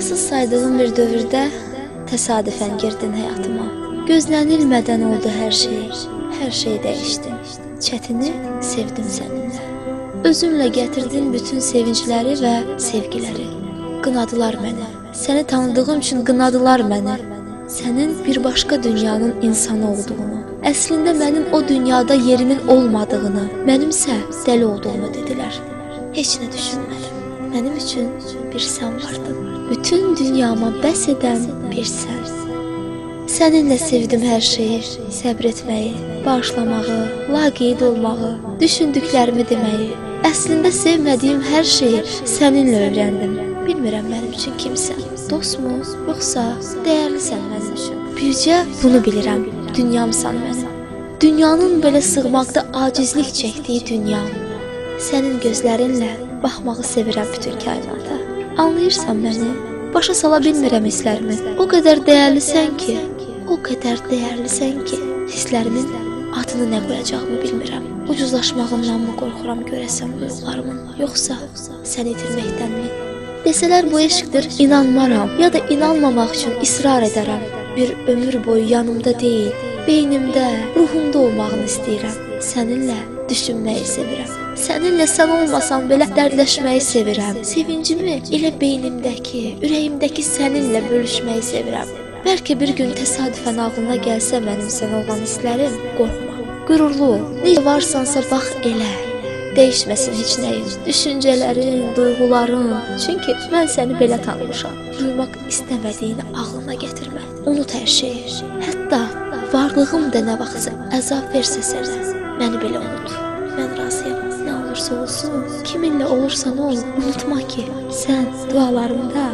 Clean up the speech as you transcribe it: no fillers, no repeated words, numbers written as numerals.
Mənasız saydığım bir dövrdə təsadüfən girdin həyatıma. Gözlənilmədən oldu hər şey dəyişdi. Çətini sevdim səninlə. Özünlə gətirdin bütün sevincləri və sevgiləri. Qınadılar məni. Səni tanıdığım üçün qınadılar məni. Sənin bir başqa dünyanın insanı olduğunu, əslində mənim o dünyada yerimin olmadığını, mənimsə dəli olduğumu dedilər. Heç nə düşünmədim. Mənim üçün bir sən vardın. Bütün dünyama bəs edən bir sən. Səninlə sevdim hər şeyi, səbr etməyi, bağışlamağı, laqeyd olmağı, düşündüklərimi deməyi. Əslində sevmədiyim hər şeyi səninlə öyrəndim. Bilmirəm mənim üçün kimsən, dostmu, yoxsa dəyərlisən mənim üçün. Bircə bunu bilirəm, dünyamsan mənim. Dünyanın belə sığmaqda acizlik çəkdiyi dünyam. Sənin gözlərinlə baxmağı sevirəm bütün kainata. Anlayırsan məni? Başa sala bilmirəm hisslərimi. O qədər dəyərlisən ki, hisslərimin adını nə qoyacağımı bilmirəm. Ucuzlaşmağımdanmı qorxuram görəsən duyğularımın, yoxsa səni itirməkdənmi? Desələr bu eşqdir, inanmaram, ya da inanmamaq üçün israr edərəm. Bir ömür boyu yanımda deyil, beynimdə, ruhumda olmağını istəyirəm. Səninlə düşünməyi sevirəm. Səninlə sən olmasan belə dərdləşməyi sevirəm. Sevincimi elə beynimdəki, ürəyimdəki səninlə bölüşməyi sevirəm. Bəlkə bir gün təsadüfən ağlına gəlsə mənim sənə olan hisslərim, qorxma, qürurlu ol. Necə varsansa bax elə. Dəyişməsin heç nəyin, düşüncələrin, duyğuların. Çünki mən səni belə tanımışam. Duymaq istəmədiyini ağlına gətirmə. Unut hər şeyi. Hətta varlığım da nə vaxtsa əzab versə sənə, məni belə unut. Mən razıyam. Nə olursa olsun, kiminlə olursan ol, unutma ki, sən dualarımda